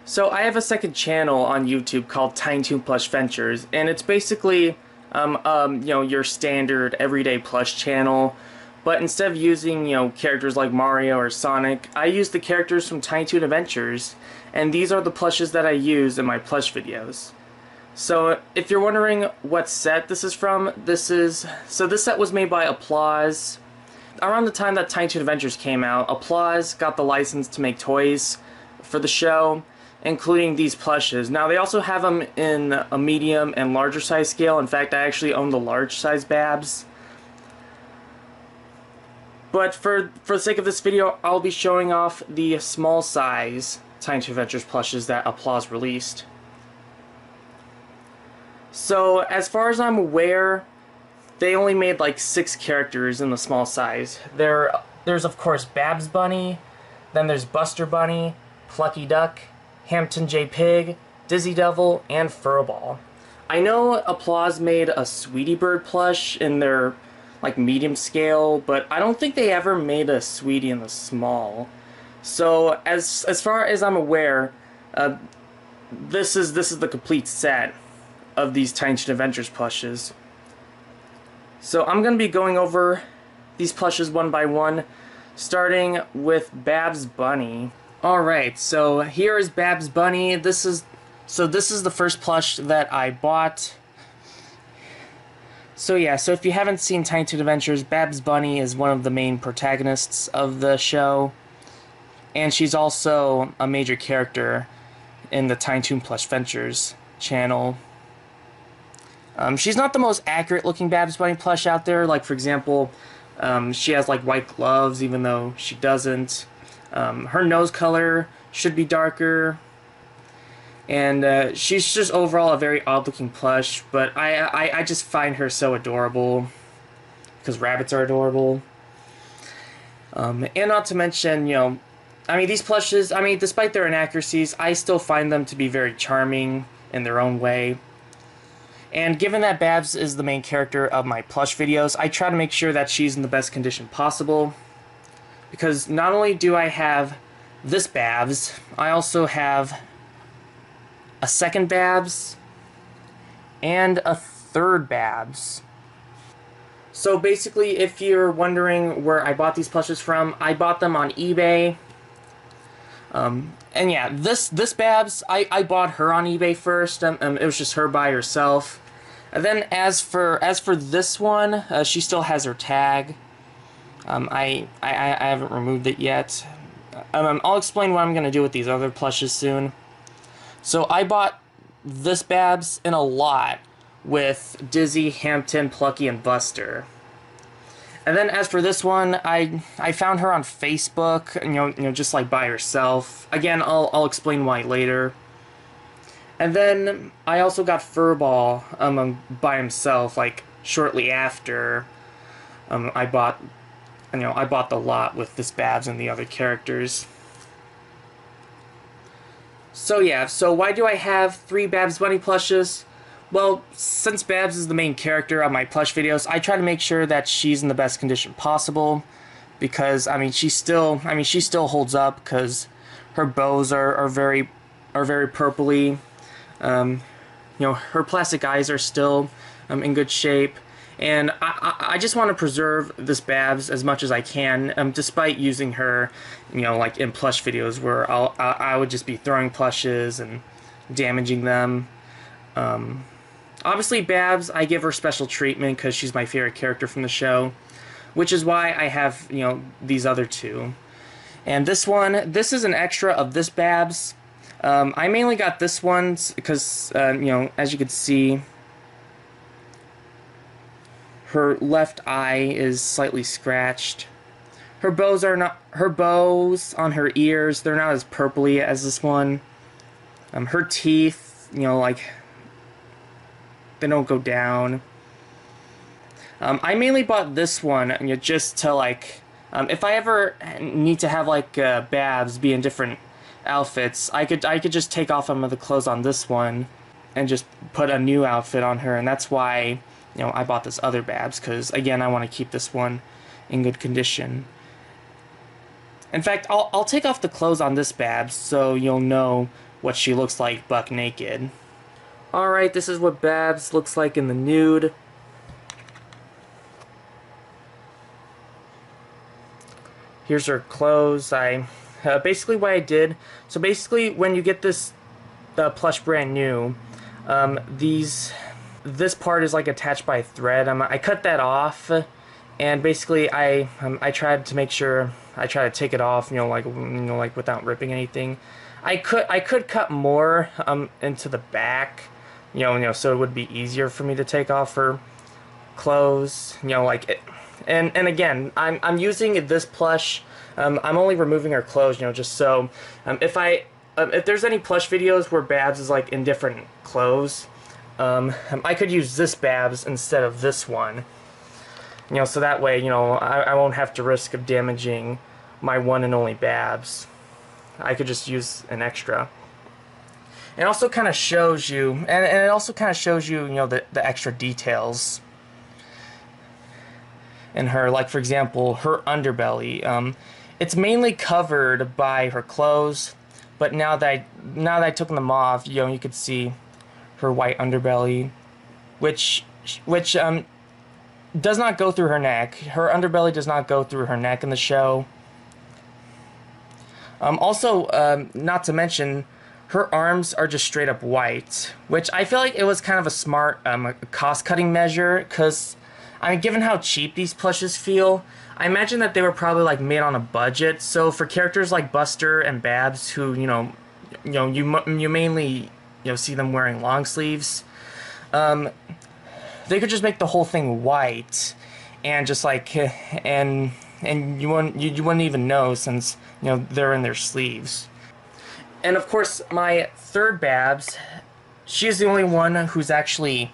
So I have a second channel on YouTube called Toon Plush Ventures, and it's basically your standard everyday plush channel. But instead of using, characters like Mario or Sonic, I use the characters from Toon Adventures, and these are the plushes that I use in my plush videos. So if you're wondering what set this is from, this set was made by Applause. Around the time that Toon Adventures came out, Applause got the license to make toys for the show, including these plushes. Now they also have them in a medium and larger size scale. In fact, I actually own the large size Babs. But for the sake of this video, I'll be showing off the small size Toon Adventures plushes that Applause released. So as far as I'm aware, they only made like 6 characters in the small size. There's of course Babs Bunny, then there's Buster Bunny, Plucky Duck, Hampton Pig, Dizzy Devil, and Furball. I know Applause made a Sweetie Bird plush in their medium scale, but I don't think they ever made a Sweetie in the small. So as far as I'm aware, this is the complete set of these Toon Adventures plushes. So I'm going to be going over these plushes one by one, starting with Babs Bunny. Alright, so here is Babs Bunny. This is the first plush that I bought. So yeah, so if you haven't seen Toon Adventures, Babs Bunny is one of the main protagonists of the show, and she's also a major character in the Toon Plush Ventures channel. She's not the most accurate looking Babs Bunny plush out there. Like, for example, she has white gloves even though she doesn't. Her nose color should be darker, and she's just overall a very odd looking plush, but I just find her so adorable because rabbits are adorable. And not to mention, these plushes, despite their inaccuracies, I still find them to be very charming in their own way. And given that Babs is the main character of my plush videos, I try to make sure that she's in the best condition possible. Because not only do I have this Babs, I also have a second Babs and a third Babs. So basically, if you're wondering where I bought these plushes from, I bought them on eBay. And yeah, this Babs, I bought her on eBay first. It was just her by herself. And then as for this one, she still has her tag. I haven't removed it yet. I'll explain what I'm gonna do with these other plushes soon. So I bought this Babs in a lot with Dizzy, Hampton, Plucky, and Buster. And then as for this one, I found her on Facebook, just by herself. Again, I'll explain why later. And then I also got Furball by himself, shortly after. I bought the lot with this Babs and the other characters. So yeah, so why do I have 3 Babs Bunny plushes? Well, since Babs is the main character of my plush videos, I try to make sure that she's in the best condition possible, because she still holds up because her bows are very purpley. Her plastic eyes are still in good shape, and I just want to preserve this Babs as much as I can, despite using her, in plush videos where I would just be throwing plushes and damaging them. Obviously, Babs, I give her special treatment because she's my favorite character from the show, which is why I have, these other 2. And this is an extra of this Babs. I mainly got this one because, as you can see, her left eye is slightly scratched. Her bows on her ears, they're not as purpley as this one. Her teeth, they don't go down. I mainly bought this one just to if I ever need to have Babs be in different outfits, I could just take off some of the clothes on this one and just put a new outfit on her, and that's why I bought this other Babs, because again, I want to keep this one in good condition. In fact, I'll take off the clothes on this Babs so you'll know what she looks like buck naked. Alright, this is what Babs looks like in the nude. Here's her clothes. Basically what I did, so basically when you get this plush brand new, this part is like attached by a thread. I cut that off, and basically I tried to make sure I try to take it off, like without ripping anything. I could cut more into the back, so it would be easier for me to take off her clothes, like it. And again, I'm using this plush. I'm only removing her clothes, just so if there's any plush videos where Babs is like in different clothes, I could use this Babs instead of this one. So that way, I won't have to risk of damaging my one and only Babs. I could just use an extra. It also kind of shows you, and it also kind of shows you, the extra details in her. Like, for example, her underbelly. It's mainly covered by her clothes, but now that I took them off, you could see her white underbelly, which does not go through her neck. Her underbelly does not go through her neck in the show. Also, not to mention, her arms are just straight up white, which I feel like it was kind of a smart cost-cutting measure, because, given how cheap these plushes feel, I imagine that they were probably like made on a budget. So for characters like Buster and Babs, who you mainly see them wearing long sleeves, they could just make the whole thing white, and just like and you wouldn't even know, since they're in their sleeves. And of course, my third Babs, she's the only one who's actually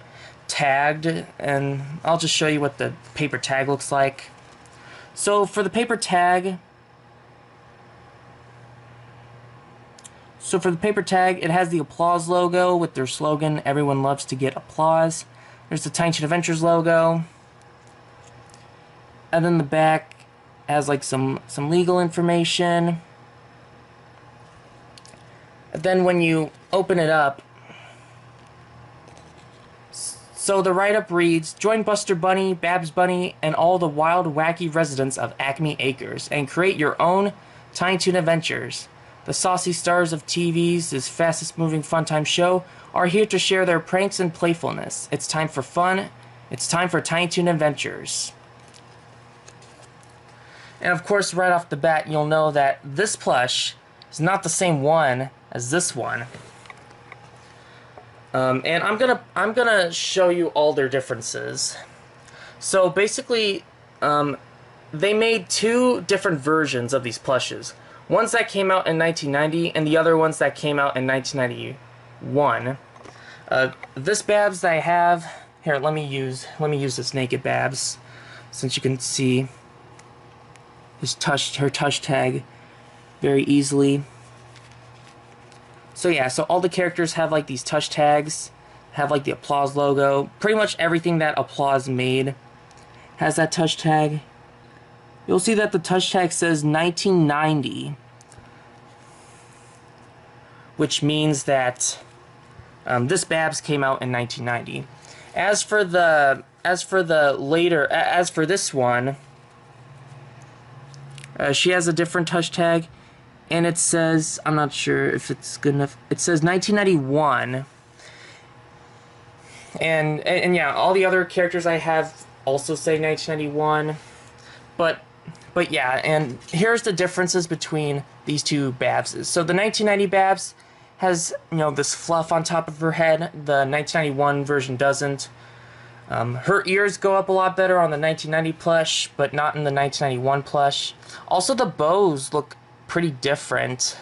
tagged, and I'll just show you what the paper tag looks like. So for the paper tag, it has the applause logo with their slogan, "Everyone loves to get applause." There's the Tiny Toon Adventures logo, and then the back has like some legal information. And then when you open it up, so the write-up reads, "Join Buster Bunny, Babs Bunny, and all the wild, wacky residents of Acme Acres, and create your own Tiny Toon Adventures. The saucy stars of TV's fastest-moving fun-time show are here to share their pranks and playfulness. It's time for fun. It's time for Tiny Toon Adventures." And of course, right off the bat, you'll know that this plush is not the same one as this one. And I'm gonna show you all their differences. So basically, they made two different versions of these plushes. Ones that came out in 1990, and the other ones that came out in 1991. This Babs that I have here, let me use this naked Babs, since you can see her touch tag very easily. So yeah, so all the characters have like these touch tags, have like the applause logo. Pretty much everything that Applause made has that touch tag. You'll see that the touch tag says 1990, which means that this Babs came out in 1990. As for this one, she has a different touch tag. And it says, I'm not sure if it's good enough, it says 1991. And yeah, all the other characters I have also say 1991. But yeah, and here's the differences between these two Babses. So the 1990 Babs has, this fluff on top of her head. The 1991 version doesn't. Her ears go up a lot better on the 1990 plush, but not in the 1991 plush. Also, the bows look pretty different.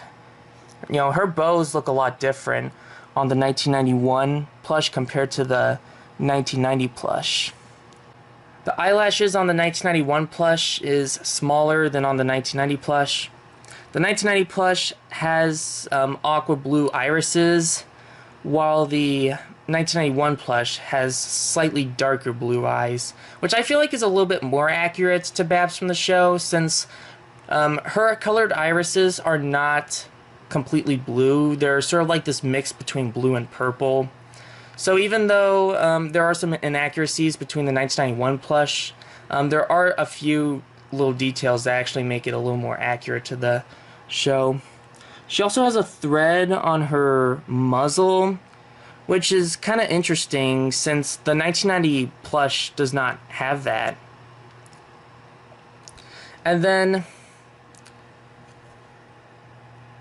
Her bows look a lot different on the 1991 plush compared to the 1990 plush. The eyelashes on the 1991 plush is smaller than on the 1990 plush. The 1990 plush has aqua blue irises, while the 1991 plush has slightly darker blue eyes, which I feel like is a little bit more accurate to Babs from the show, since her colored irises are not completely blue. They're sort of like this mix between blue and purple. So even though there are some inaccuracies between the 1991 plush, there are a few little details that actually make it a little more accurate to the show. She also has a thread on her muzzle, which is kind of interesting since the 1990 plush does not have that. And then,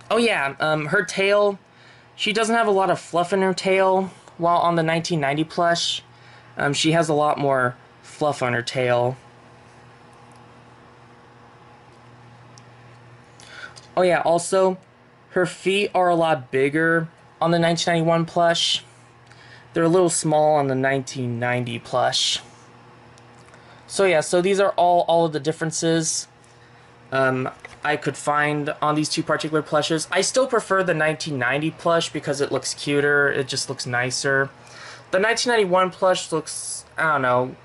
oh yeah, her tail, she doesn't have a lot of fluff in her tail, while on the 1990 plush, she has a lot more fluff on her tail. Oh yeah, also, her feet are a lot bigger on the 1991 plush. They're a little small on the 1990 plush. So yeah, so these are all of the differences I could find on these two particular plushes. I still prefer the 1990 plush because it looks cuter, it just looks nicer. The 1991 plush looks, I don't know,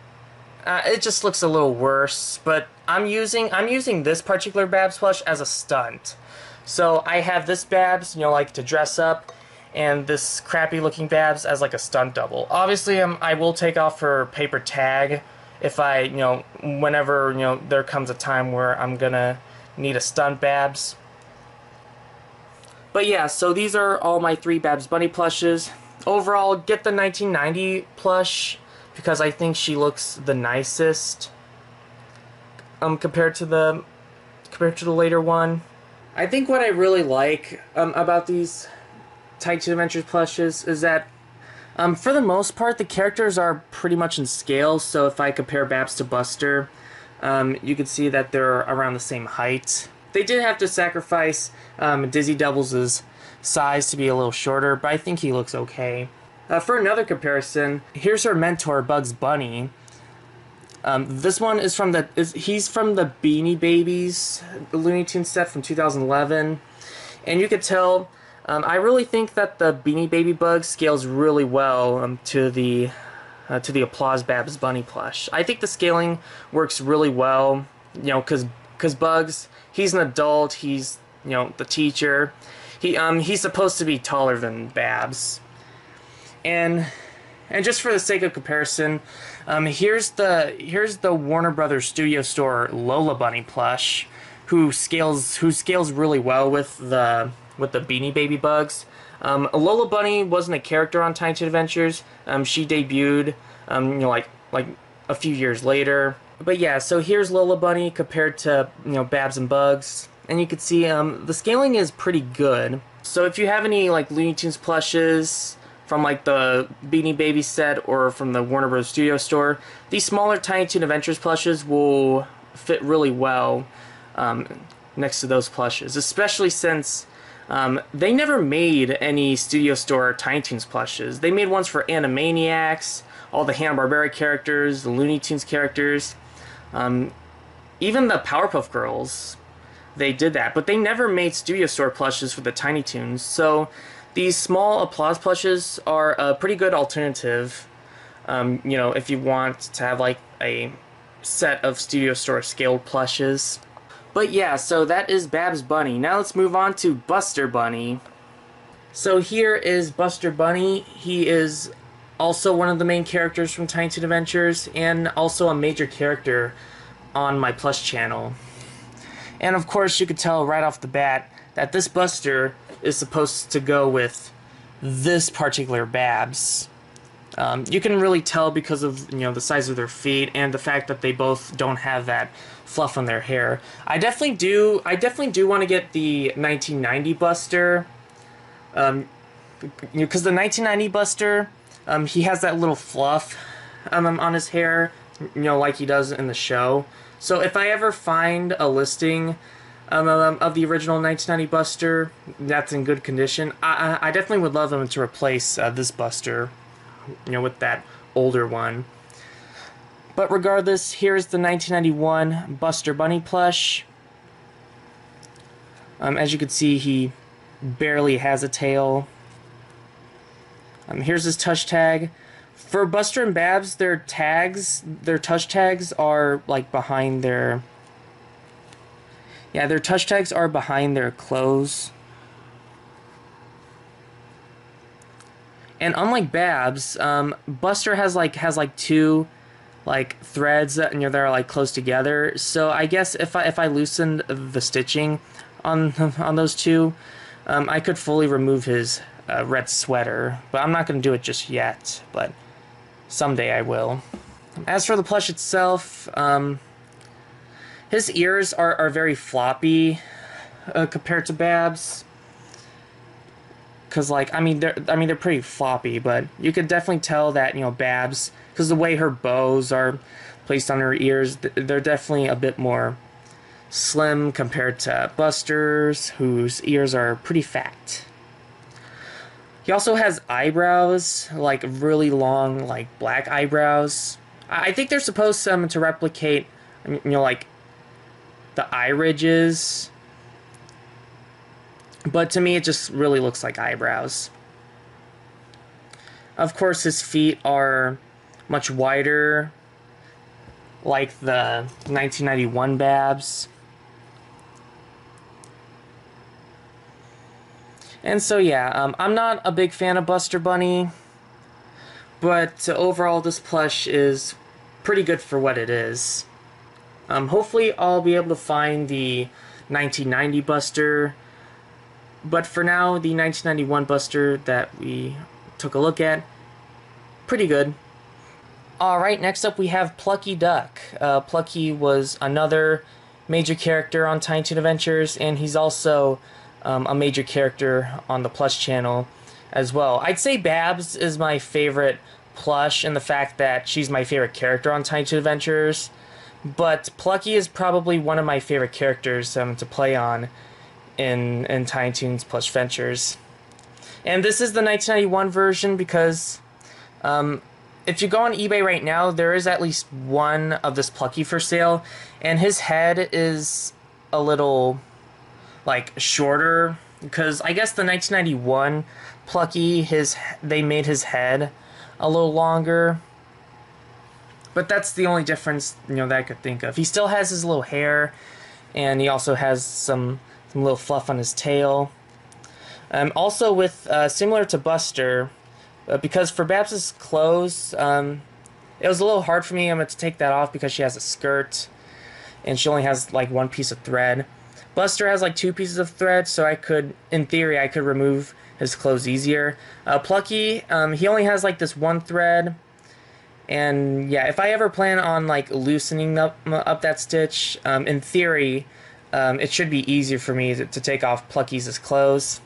it just looks a little worse, but I'm using this particular Babs plush as a stunt. So I have this Babs, you know, like to dress up, and this crappy looking Babs as like a stunt double. Obviously, I will take off her paper tag if I, you know, whenever, you know, there comes a time where I'm gonna need a stunt Babs. But yeah, so these are all my 3 Babs Bunny plushes. Overall, get the 1990 plush because I think she looks the nicest compared to the later one. I think what I really like about these Tiny Toon Adventures plushes is that for the most part the characters are pretty much in scale. So if I compare Babs to Buster, you can see that they're around the same height. They did have to sacrifice Dizzy Doubles' size to be a little shorter, but I think he looks okay. For another comparison, here's her mentor, Bugs Bunny. This one is from he's from the Beanie Babies, the Looney Tunes set from 2011, and you could tell. I really think that the Beanie Baby Bug scales really well to the Applause Babs Bunny plush. I think the scaling works really well, you know, because Bugs, he's an adult, he's, you know, the teacher. He's supposed to be taller than Babs. And just for the sake of comparison, here's the Warner Brothers Studio Store Lola Bunny plush, who scales really well with the Beanie Baby Bugs. Lola Bunny wasn't a character on Tiny Toon Adventures. She debuted, you know, like a few years later. But yeah, so here's Lola Bunny compared to, you know, Babs and Bugs, and you can see the scaling is pretty good. So if you have any like Looney Tunes plushes from like the Beanie Baby set or from the Warner Bros. Studio Store, these smaller Tiny Toon Adventures plushes will fit really well next to those plushes, especially since they never made any Studio Store Tiny Toons plushes. They made ones for Animaniacs, all the Hanna-Barbera characters, the Looney Tunes characters, even the Powerpuff Girls. They did that, but they never made Studio Store plushes for the Tiny Toons. So these small Applause plushes are a pretty good alternative, you know, if you want to have like a set of Studio Store scaled plushes. But yeah, so that is Babs Bunny. Now let's move on to Buster Bunny. So here is Buster Bunny. He is also one of the main characters from Tiny Toon Adventures, and also a major character on my Plush channel. And of course, you could tell right off the bat that this Buster is supposed to go with this particular Babs. You can really tell because of, you know, the size of their feet and the fact that they both don't have that fluff on their hair. I definitely do want to get the 1990 Buster, because the 1990 Buster, he has that little fluff on his hair, you know, like he does in the show. So if I ever find a listing of the original 1990 Buster that's in good condition, I definitely would love them to replace this Buster, you know, with that older one. But regardless, here's the 1991 Buster Bunny plush. As you can see, he barely has a tail. Here's his touch tag. For Buster and Babs, their touch tags are like behind their... Yeah, their touch tags are behind their clothes. And unlike Babs, Buster has two like threads that that are like close together. So I guess if I loosened the stitching on on those two, I could fully remove his red sweater. But I'm not going to do it just yet. But someday I will. As for the plush itself, his ears are very floppy compared to Babs. Cause like they're pretty floppy, but you could definitely tell that Babs, because the way her bows are placed on her ears, they're definitely a bit more slim compared to Buster's, whose ears are pretty fat. He also has eyebrows, like really long, like black eyebrows. I think they're supposed to replicate, like the eye ridges. But to me, it just really looks like eyebrows. Of course, his feet are much wider, like the 1991 Babs. And so, yeah, I'm not a big fan of Buster Bunny, but overall, this plush is pretty good for what it is. Hopefully, I'll be able to find the 1990 Buster. But for now, the 1991 Buster that we took a look at, pretty good. Alright, next up we have Plucky Duck. Plucky was another major character on Tiny Toon Adventures, and he's also a major character on the Plush channel as well. I'd say Babs is my favorite plush in the fact that she's my favorite character on Tiny Toon Adventures, but Plucky is probably one of my favorite characters to play on in Tiny Toon's Plush Ventures. And this is the 1991 version because if you go on eBay right now, there is at least one of this Plucky for sale, and his head is a little like shorter because I guess the 1991 Plucky, they made his head a little longer. But that's the only difference that I could think of. He still has his little hair, and he also has some little fluff on his tail. Also with similar to Buster, because for Babs' clothes, it was a little hard for me to take that off because she has a skirt and she only has like one piece of thread. Buster has like two pieces of thread, so in theory I could remove his clothes easier. Plucky, he only has like this one thread, and yeah, if I ever plan on like loosening up that stitch, in theory it should be easier for me to take off Plucky's clothes.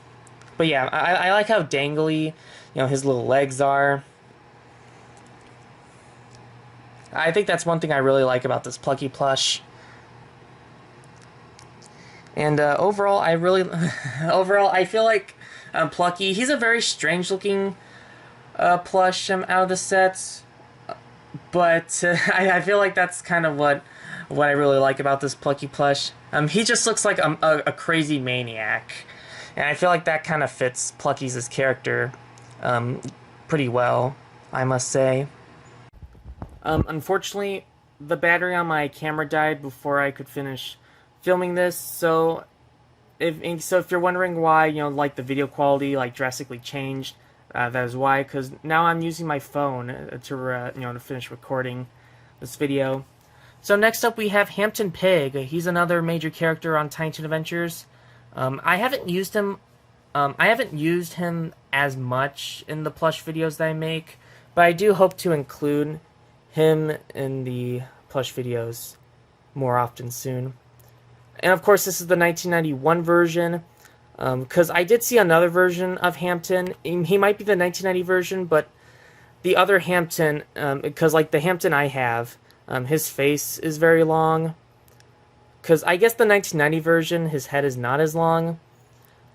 But yeah, I like how dangly, his little legs are. I think that's one thing I really like about this Plucky plush. And overall, I feel like Plucky, he's a very strange looking plush out of the sets. But I feel like that's kind of what I really like about this Plucky plush. He just looks like a crazy maniac, and I feel like that kind of fits Plucky's character pretty well, I must say. Unfortunately, the battery on my camera died before I could finish filming this, so if you're wondering why like the video quality like drastically changed, that is why, because now I'm using my phone to finish recording this video. So next up we have Hampton Pig. He's another major character on Tiny Toon Adventures. I haven't used him as much in the plush videos that I make, but I do hope to include him in the plush videos more often soon. And of course, this is the 1991 version, because I did see another version of Hampton. He might be the 1990 version, but the other Hampton, because like the Hampton I have, his face is very long. Because I guess the 1990 version, his head is not as long.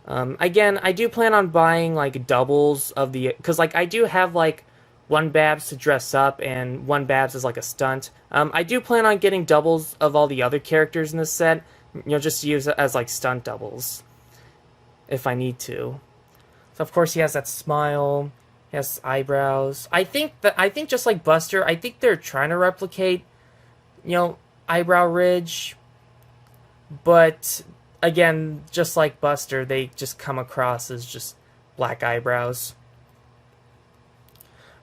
Again, I do plan on buying like doubles of the, because like I do have like one Babs to dress up and one Babs as like a stunt. I do plan on getting doubles of all the other characters in this set, just to use it as like stunt doubles if I need to. So of course he has that smile, he has eyebrows. I think just like Buster, I think they're trying to replicate, eyebrow ridge, but again, just like Buster, they just come across as just black eyebrows.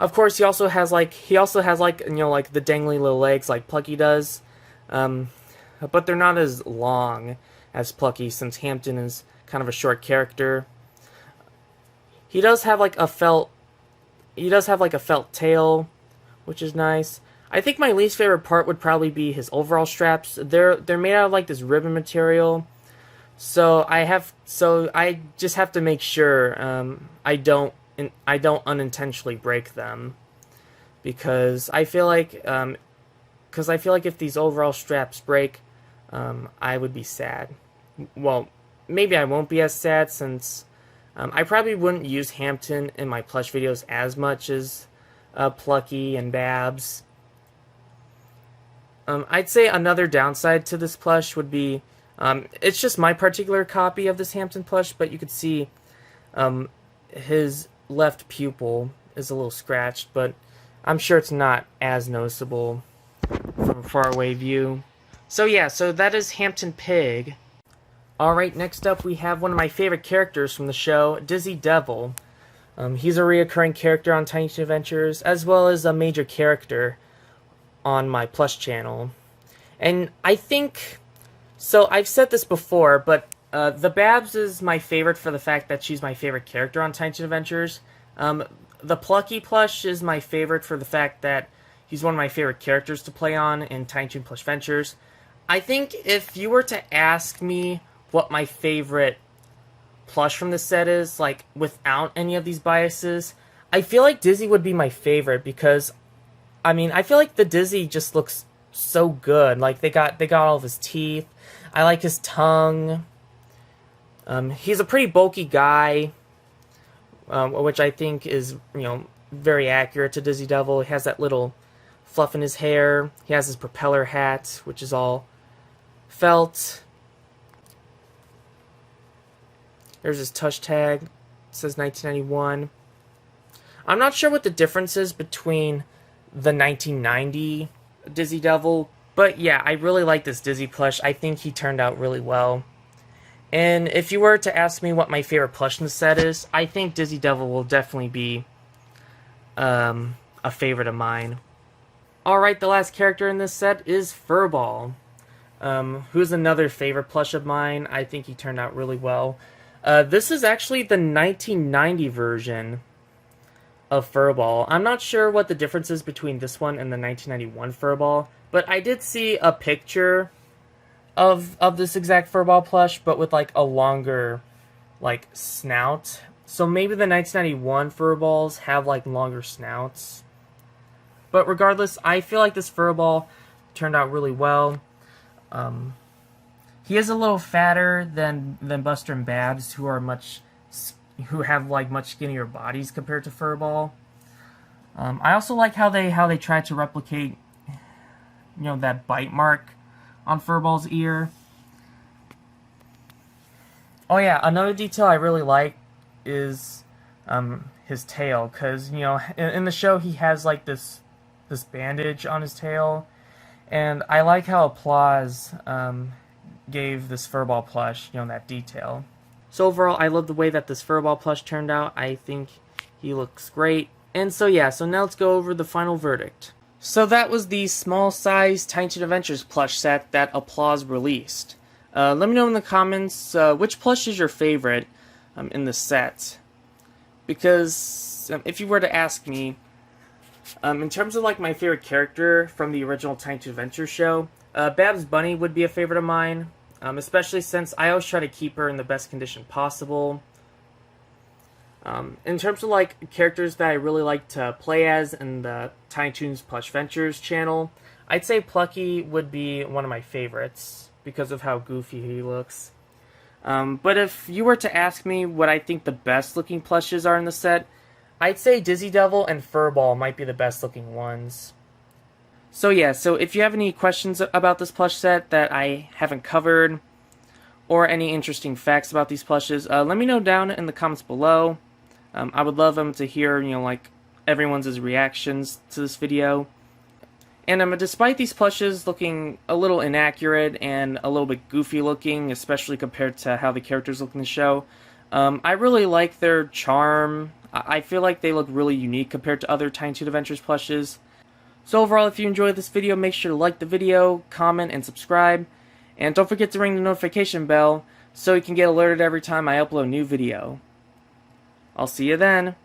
Of course, he also has like like the dangly little legs like Plucky does, but they're not as long as Plucky since Hampton is kind of a short character. He does have like a felt tail, which is nice. I think my least favorite part would probably be his overall straps. They're made out of like this ribbon material, so I just have to make sure I don't unintentionally break them, because I feel like if these overall straps break, I would be sad. Well, maybe I won't be as sad since I probably wouldn't use Hampton in my plush videos as much as Plucky and Babs. I'd say another downside to this plush would be, it's just my particular copy of this Hampton plush, but you could see his left pupil is a little scratched, but I'm sure it's not as noticeable from a faraway view. So yeah, so that is Hampton Pig. Alright, next up we have one of my favorite characters from the show, Dizzy Devil. He's a reoccurring character on Tiny Toon Adventures, as well as a major character on my Plush channel. And I think, so I've said this before, but the Babs is my favorite for the fact that she's my favorite character on Tiny Toon Adventures. The Plucky plush is my favorite for the fact that he's one of my favorite characters to play on in Tiny Toon Plush Ventures. I think if you were to ask me what my favorite plush from the set is, like, without any of these biases, I feel like Dizzy would be my favorite, because I mean, I feel like the Dizzy just looks so good. Like, they got all of his teeth. I like his tongue. He's a pretty bulky guy, which I think is, very accurate to Dizzy Devil. He has that little fluff in his hair. He has his propeller hat, which is all felt. There's his touch tag. It says 1991. I'm not sure what the difference is between the 1990 Dizzy Devil, but yeah, I really like this Dizzy plush. I think he turned out really well. And if you were to ask me what my favorite plush in the set is, I think Dizzy Devil will definitely be a favorite of mine. Alright, the last character in this set is Furball, who's another favorite plush of mine. I think he turned out really well. This is actually the 1990 version of Furball. I'm not sure what the difference is between this one and the 1991 Furball, but I did see a picture of this exact Furball plush, but with like a longer like snout. So maybe the 1991 Furballs have like longer snouts. But regardless, I feel like this Furball turned out really well. He is a little fatter than Buster and Babs, who have like much skinnier bodies compared to Furball. I also like how they tried to replicate, that bite mark on Furball's ear. Oh yeah, another detail I really like is his tail, because in the show he has like this bandage on his tail, and I like how Applause gave this Furball plush that detail. So overall, I love the way that this Furball plush turned out. I think he looks great. And so yeah, so now let's go over the final verdict. So that was the small size Tiny Toon Adventures plush set that Applause released. Let me know in the comments which plush is your favorite in the set. Because if you were to ask me, in terms of like my favorite character from the original Tiny Toon Adventures show, Babs Bunny would be a favorite of mine. Especially since I always try to keep her in the best condition possible. In terms of like characters that I really like to play as in the Tiny Toons Plush Ventures channel, I'd say Plucky would be one of my favorites because of how goofy he looks. But if you were to ask me what I think the best looking plushes are in the set, I'd say Dizzy Devil and Furball might be the best looking ones. So yeah, so if you have any questions about this plush set that I haven't covered, or any interesting facts about these plushes, let me know down in the comments below. I would love to hear, like, everyone's reactions to this video. And despite these plushes looking a little inaccurate and a little bit goofy looking, especially compared to how the characters look in the show, I really like their charm I feel like they look really unique compared to other Tiny Toon Adventures plushes. So overall, if you enjoyed this video, make sure to like the video, comment, and subscribe. And don't forget to ring the notification bell so you can get alerted every time I upload a new video. I'll see you then.